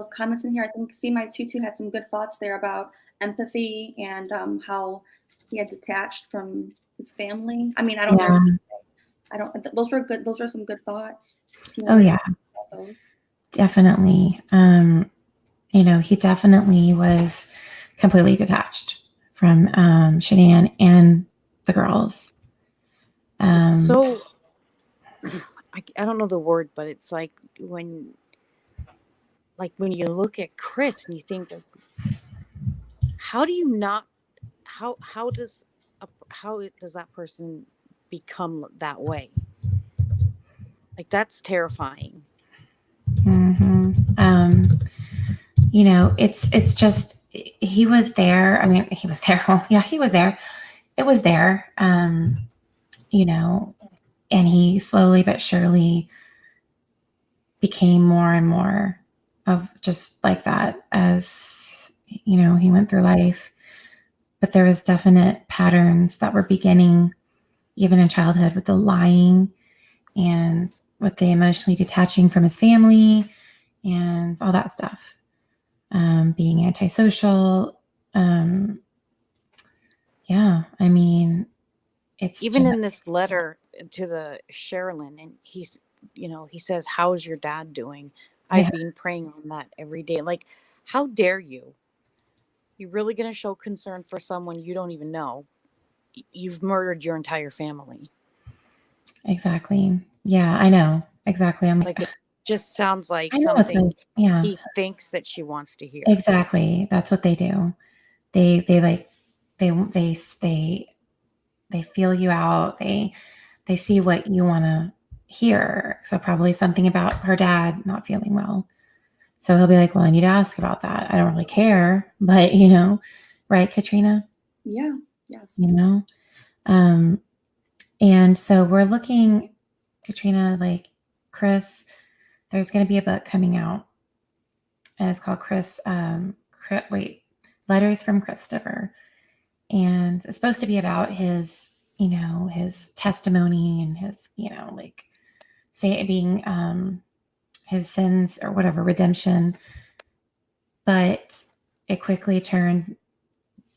those comments in here. I think See My Tutu had some good thoughts there about empathy and how he had detached from his family. I mean, I don't know. Yeah. I don't. Those were good. Those are some good thoughts. If you Oh, want to yeah, talk about those. definitely. He definitely was completely detached from Shanann and the girls. It's so, I don't know the word, but it's like when you look at Chris and you think, how do you not, how does that person become that way? Like, that's terrifying. It's just, he was there. I mean, he was there. Well, yeah, he was there. It was there. And he slowly but surely became more and more of just like that as, he went through life. But there was definite patterns that were beginning even in childhood with the lying and with the emotionally detaching from his family and all that stuff. Being antisocial. Yeah, I mean, it's even in this letter to the Sherilyn, and he says, "How's your dad doing? I've been praying on that every day." Like, how dare you? You're really going to show concern for someone you don't even know? You've murdered your entire family. Exactly. Yeah, I know. Exactly. I'm like, it just sounds like I know something yeah. he thinks that she wants to hear. Exactly. That's what they do. They feel you out. They see what you want to hear. So probably something about her dad not feeling well. So he'll be like, well, I need to ask about that. I don't really care, but right, Katrina? Yeah. Yes. And so we're looking, Katrina, like Chris, there's going to be a book coming out. And it's called Letters from Christopher. And it's supposed to be about his, his testimony and his, say it being his sins or whatever, redemption. But it quickly turned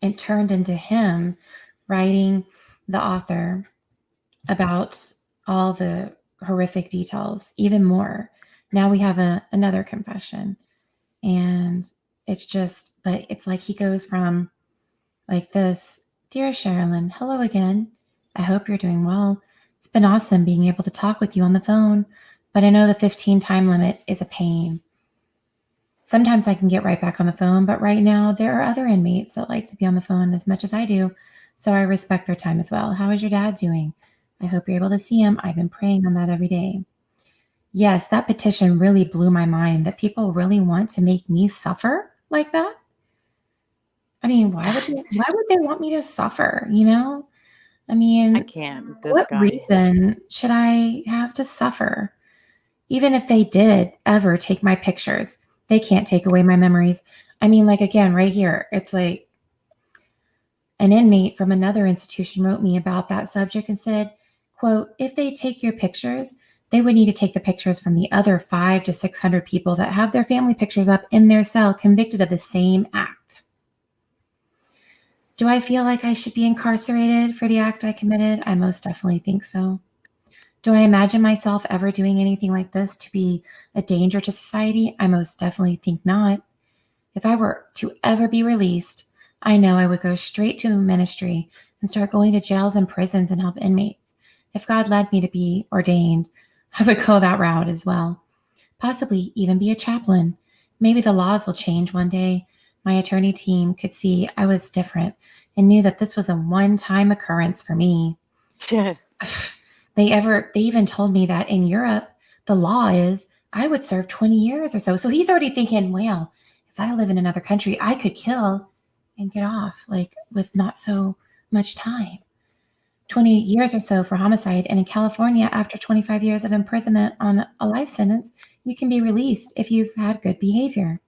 into him writing the author about all the horrific details, even more. Now we have another confession. And but it's like he goes from like this: Dear Sherilyn, hello again. I hope you're doing well. It's been awesome being able to talk with you on the phone, but I know the 15 time limit is a pain. Sometimes I can get right back on the phone, but right now there are other inmates that like to be on the phone as much as I do, so I respect their time as well. How is your dad doing? I hope you're able to see him. I've been praying on that every day. Yes, that petition really blew my mind that people really want to make me suffer like that. I mean, why would they want me to suffer? I mean, I can't. What reason should I have to suffer? Even if they did ever take my pictures, they can't take away my memories. I mean, like, again, right here, it's like an inmate from another institution wrote me about that subject and said, quote, if they take your pictures, they would need to take the pictures from the other 500 to 600 people that have their family pictures up in their cell convicted of the same act. Do I feel like I should be incarcerated for the act I committed? I most definitely think so. Do I imagine myself ever doing anything like this to be a danger to society? I most definitely think not. If I were to ever be released, I know I would go straight to ministry and start going to jails and prisons and help inmates. If God led me to be ordained, I would go that route as well. Possibly even be a chaplain. Maybe the laws will change one day. My attorney team could see I was different and knew that this was a one-time occurrence for me. They even told me that in Europe, the law is I would serve 20 years or so. So he's already thinking, well, if I live in another country, I could kill and get off like with not so much time. 20 years or so for homicide. And in California, after 25 years of imprisonment on a life sentence, you can be released if you've had good behavior.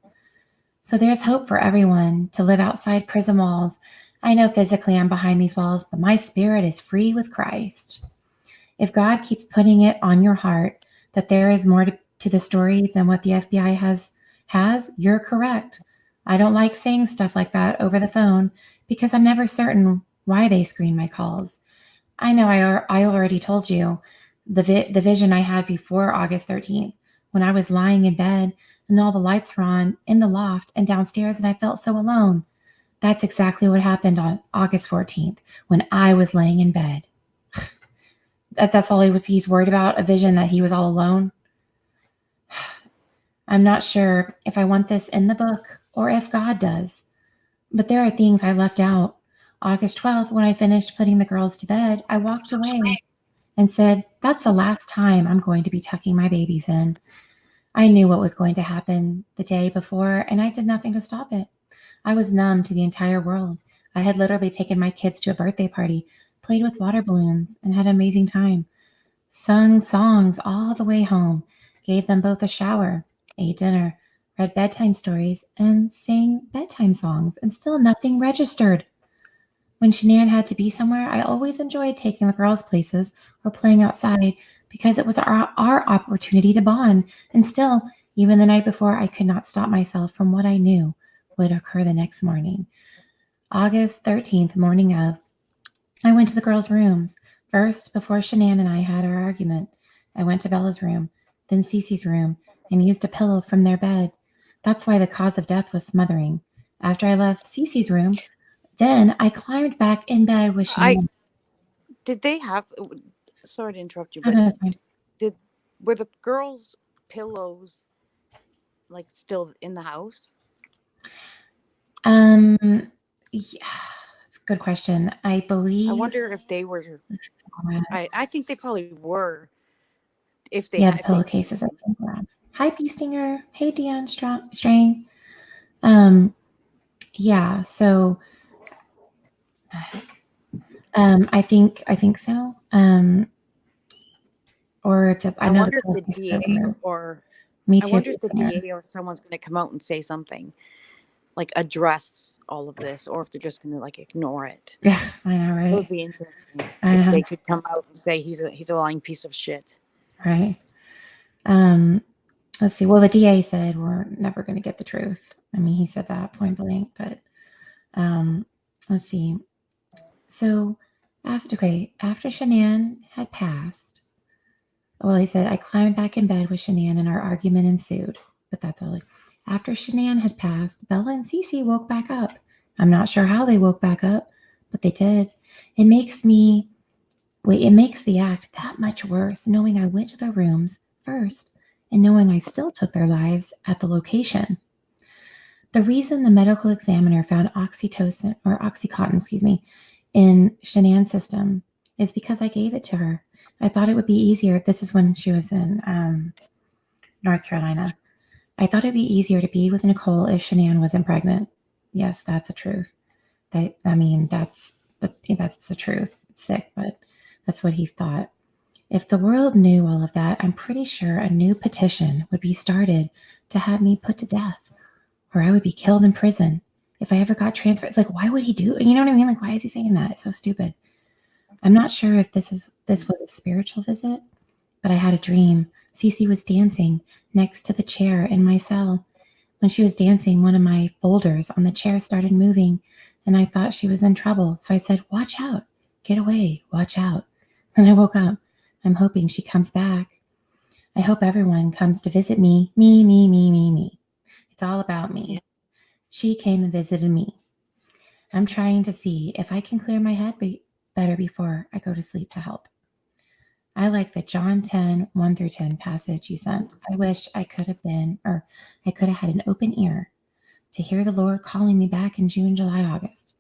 So there's hope for everyone to live outside prison walls. I know physically I'm behind these walls, but my spirit is free with Christ. If God keeps putting it on your heart that there is more to the story than what the FBI has You're correct. I don't like saying stuff like that over the phone because I'm never certain why they screen my calls. I know I already told you the vision I had before August 13th when I was lying in bed and all the lights were on in the loft and downstairs and I felt so alone. That's exactly what happened on August 14th when I was laying in bed. That's all he's worried about, a vision that he was all alone. I'm not sure if I want this in the book or if God does, but there are things I left out. August 12th, when I finished putting the girls to bed, I walked away and said, that's the last time I'm going to be tucking my babies in. I knew what was going to happen the day before, and I did nothing to stop it. I was numb to the entire world. I had literally taken my kids to a birthday party, played with water balloons, and had an amazing time. Sung songs all the way home, gave them both a shower, ate dinner, read bedtime stories, and sang bedtime songs, and still nothing registered. When Shanann had to be somewhere, I always enjoyed taking the girls places or playing outside because it was our opportunity to bond. And still, even the night before, I could not stop myself from what I knew would occur the next morning. August 13th, morning of, I went to the girls' rooms. First, before Shanann and I had our argument, I went to Bella's room, then CeCe's room, and used a pillow from their bed. That's why the cause of death was smothering. After I left CeCe's room, then I climbed back in bed with Shanann. Did they have? Sorry to interrupt you, but were the girls' pillows like still in the house? Yeah, that's a good question. I believe. I wonder if they were. I think they probably were. If they had the pillowcases, I think were on. Hi, Bee Stinger. Hey, Dion Strain. Yeah. So. I think so. Or I wonder if the DA or me too. I wonder if the DA or someone's going to come out and say something, like address all of this, or if they're just going to like ignore it. Yeah, I know, right? It would be interesting if they could come out and say he's a lying piece of shit. Right. Let's see. Well, the DA said we're never going to get the truth. I mean, he said that point blank, but let's see. So after Shanann had passed, well, he said, I climbed back in bed with Shanann and our argument ensued. But that's all. After Shanann had passed, Bella and CeCe woke back up. I'm not sure how they woke back up, but they did. It makes the act that much worse knowing I went to their rooms first and knowing I still took their lives at the location. The reason the medical examiner found Oxycontin, in Shanann's system is because I gave it to her. I thought it would be easier. This is when she was in North Carolina. I thought it'd be easier to be with Nicole if Shanann wasn't pregnant. Yes, that's the truth. That's the truth. It's sick, but that's what he thought. If the world knew all of that, I'm pretty sure a new petition would be started to have me put to death, or I would be killed in prison. If I ever got transferred, it's like, why would he do? You know what I mean? Like, why is he saying that? It's so stupid. I'm not sure if this was a spiritual visit, but I had a dream. CeCe was dancing next to the chair in my cell. When she was dancing, one of my folders on the chair started moving, and I thought she was in trouble. So I said, watch out, get away, watch out. And I woke up. I'm hoping she comes back. I hope everyone comes to visit me. Me. It's all about me. She came and visited me. I'm trying to see if I can clear my head better before I go to sleep to help. I like the John 10, 1-10 passage you sent. I wish I could have had an open ear to hear the Lord calling me back in June, July, August.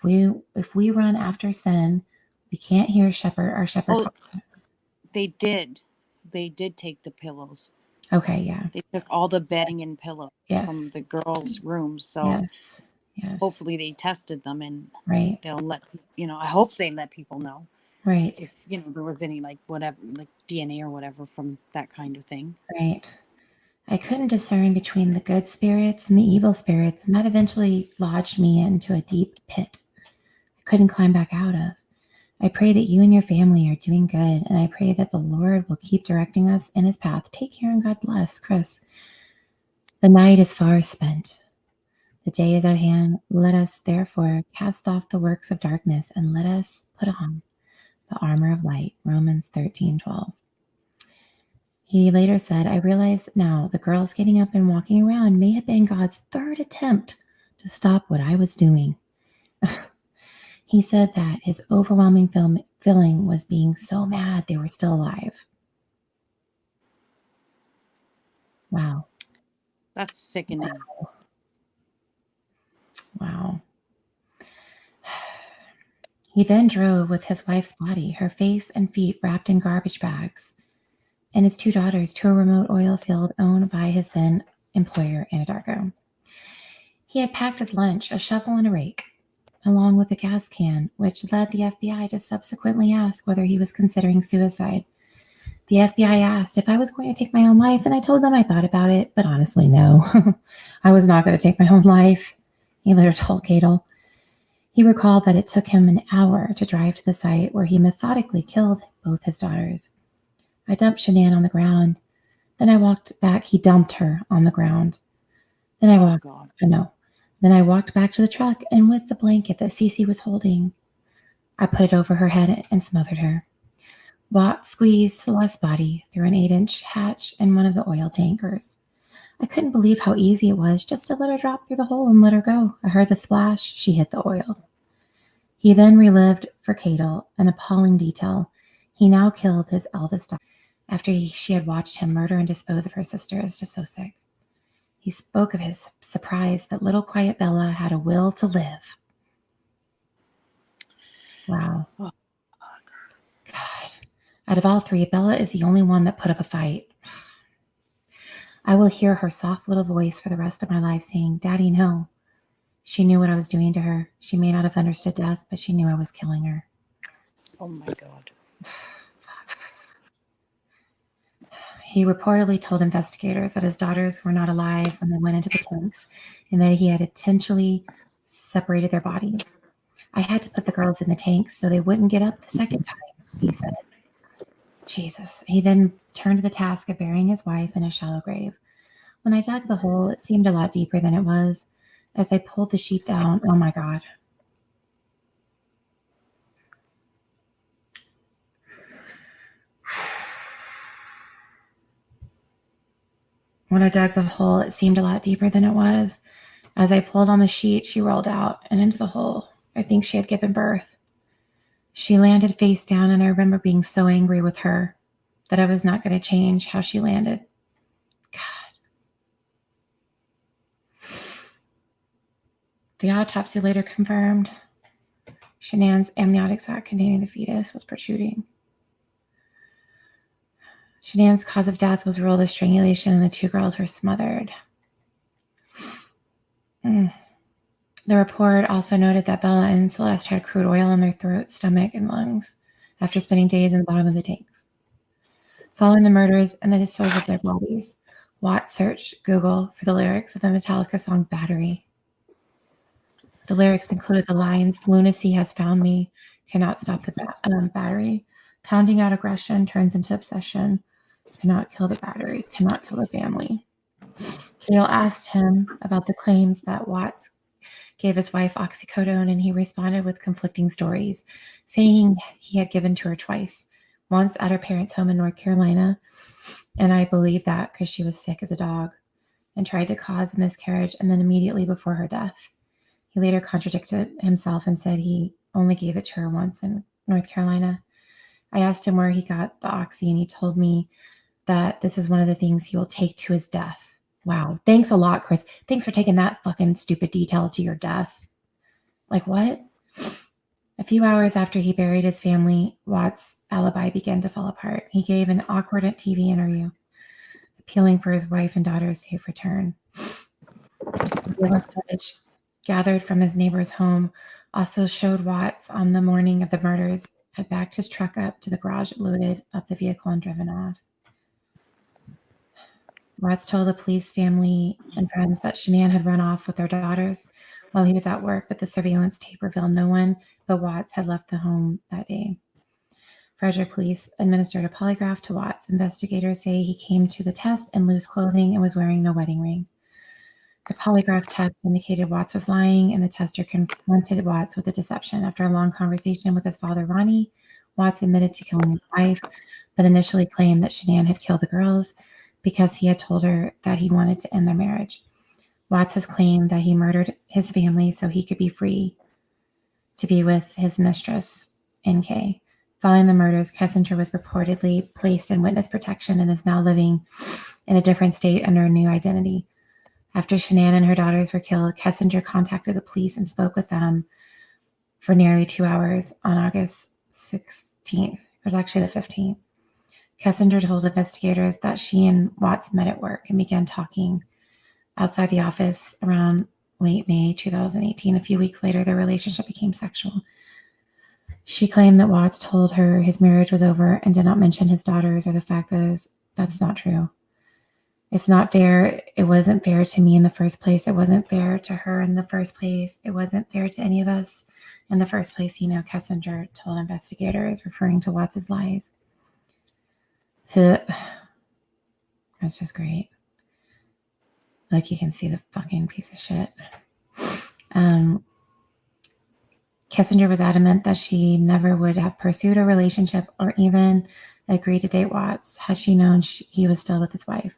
If we run after sin, we can't hear our shepherd talking to us. They did take the pillows. Okay, yeah. They took all the bedding and pillows from the girls' rooms. So yes. Hopefully they tested them and they'll let, I hope they let people know. Right. If, there was any whatever, DNA or whatever from that kind of thing. Right. I couldn't discern between the good spirits and the evil spirits, and that eventually lodged me into a deep pit I couldn't climb back out of. I pray that you and your family are doing good, and I pray that the Lord will keep directing us in his path. Take care and God bless, Chris. The night is far spent. The day is at hand. Let us, therefore, cast off the works of darkness and let us put on the armor of light. Romans 13:12. He later said, I realize now the girls getting up and walking around may have been God's third attempt to stop what I was doing. He said that his overwhelming feeling was being so mad they were still alive. Wow. That's sickening. Wow. He then drove with his wife's body, her face and feet wrapped in garbage bags, and his 2 daughters to a remote oil field owned by his then employer, Anadarko. He had packed his lunch, a shovel and a rake, along with a gas can, which led the FBI to subsequently ask whether he was considering suicide. The FBI asked if I was going to take my own life, and I told them I thought about it, but honestly, no. I was not going to take my own life, he later told Cadle. He recalled that it took him an hour to drive to the site where he methodically killed both his daughters. I dumped Shanann on the ground. Then I walked back. He dumped her on the ground. Then I walked back to the truck, and with the blanket that CeCe was holding, I put it over her head and smothered her. Watt squeezed Celeste's body through an 8-inch hatch in one of the oil tankers. I couldn't believe how easy it was just to let her drop through the hole and let her go. I heard the splash. She hit the oil. He then relived for Cadle an appalling detail. He now killed his eldest daughter after she had watched him murder and dispose of her sister. It's just so sick. He spoke of his surprise that little quiet Bella had a will to live. Wow. God. Out of all 3, Bella is the only one that put up a fight. I will hear her soft little voice for the rest of my life saying, Daddy, no. She knew what I was doing to her. She may not have understood death, but she knew I was killing her. Oh my God. He reportedly told investigators that his daughters were not alive when they went into the tanks and that he had intentionally separated their bodies. I had to put the girls in the tanks so they wouldn't get up the second time, he said. Jesus. He then turned to the task of burying his wife in a shallow grave. When I dug the hole, it seemed a lot deeper than it was. As I pulled the sheet down, oh my God. When I dug the hole, it seemed a lot deeper than it was. As I pulled on the sheet, she rolled out and into the hole. I think she had given birth. She landed face down, and I remember being so angry with her that I was not going to change how she landed. God. The autopsy later confirmed Shanann's amniotic sac containing the fetus was protruding. Shanann's cause of death was ruled as strangulation, and the 2 girls were smothered. The report also noted that Bella and Celeste had crude oil in their throat, stomach, and lungs after spending days in the bottom of the tanks. Following the murders and the disposal of their bodies, Watt searched Google for the lyrics of the Metallica song Battery. The lyrics included the lines, Lunacy has found me, cannot stop the battery, pounding out aggression turns into obsession, cannot kill the battery, cannot kill the family. Cadle asked him about the claims that Watts gave his wife oxycodone, and he responded with conflicting stories, saying he had given to her twice, once at her parents' home in North Carolina, and I believe that because she was sick as a dog, and tried to cause a miscarriage, and then immediately before her death. He later contradicted himself and said he only gave it to her once in North Carolina. I asked him where he got the oxy, and he told me that this is one of the things he will take to his death. Wow. Thanks a lot, Chris. Thanks for taking that fucking stupid detail to your death. Like, what? A few hours after he buried his family, Watt's alibi began to fall apart. He gave an awkward TV interview, appealing for his wife and daughter's safe return. The footage gathered from his neighbor's home also showed Watts on the morning of the murders had backed his truck up to the garage, loaded up the vehicle, and driven off. Watts told the police, family, and friends that Shanann had run off with their daughters while he was at work, but the surveillance tape revealed no one but Watts had left the home that day. Frederick police administered a polygraph to Watts. Investigators say he came to the test in loose clothing and was wearing no wedding ring. The polygraph test indicated Watts was lying, and the tester confronted Watts with a deception. After a long conversation with his father, Ronnie, Watts admitted to killing his wife, but initially claimed that Shanann had killed the girls because he had told her that he wanted to end their marriage. Watts has claimed that he murdered his family so he could be free to be with his mistress, NK. Following the murders, Kessinger was reportedly placed in witness protection and is now living in a different state under a new identity. After Shanann and her daughters were killed, Kessinger contacted the police and spoke with them for nearly 2 hours on August 16th. It was actually the 15th. Kessinger told investigators that she and Watts met at work and began talking outside the office around late May 2018. A few weeks later, their relationship became sexual. She claimed that Watts told her his marriage was over and did not mention his daughters or the fact that that's not true. It's not fair. It wasn't fair to me in the first place. It wasn't fair to her in the first place. It wasn't fair to any of us in the first place, Kessinger told investigators, referring to Watts' lies. That's just great. Like, you can see the fucking piece of shit. Kessinger was adamant that she never would have pursued a relationship or even agreed to date Watts had she known he was still with his wife.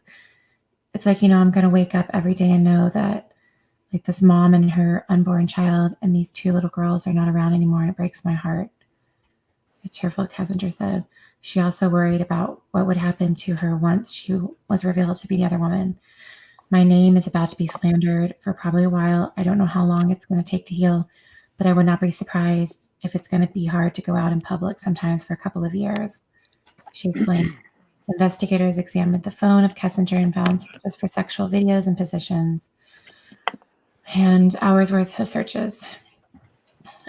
It's like, I'm going to wake up every day and know that, like, this mom and her unborn child and these 2 little girls are not around anymore, and it breaks my heart. A tearful Kessinger said. She also worried about what would happen to her once she was revealed to be the other woman. My name is about to be slandered for probably a while. I don't know how long it's going to take to heal, but I would not be surprised if it's going to be hard to go out in public sometimes for a couple of years, she explained. Investigators examined the phone of Kessinger and found searches for sexual videos and positions and hours worth of searches.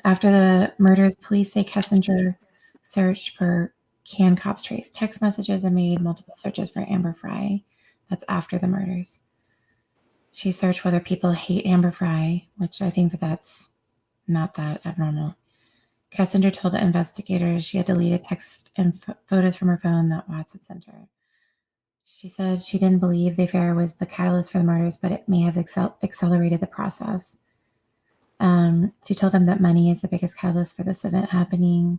After the murders, police say Kessinger searched for canned cops trace text messages and made multiple searches for Amber Fry. That's after the murders. She searched whether people hate Amber Fry, which I think that's not that abnormal. Kessinger told the investigators she had deleted text and photos from her phone that Watts had sent her. She said she didn't believe the affair was the catalyst for the murders, but it may have accelerated the process. She told them that money is the biggest catalyst for this event happening.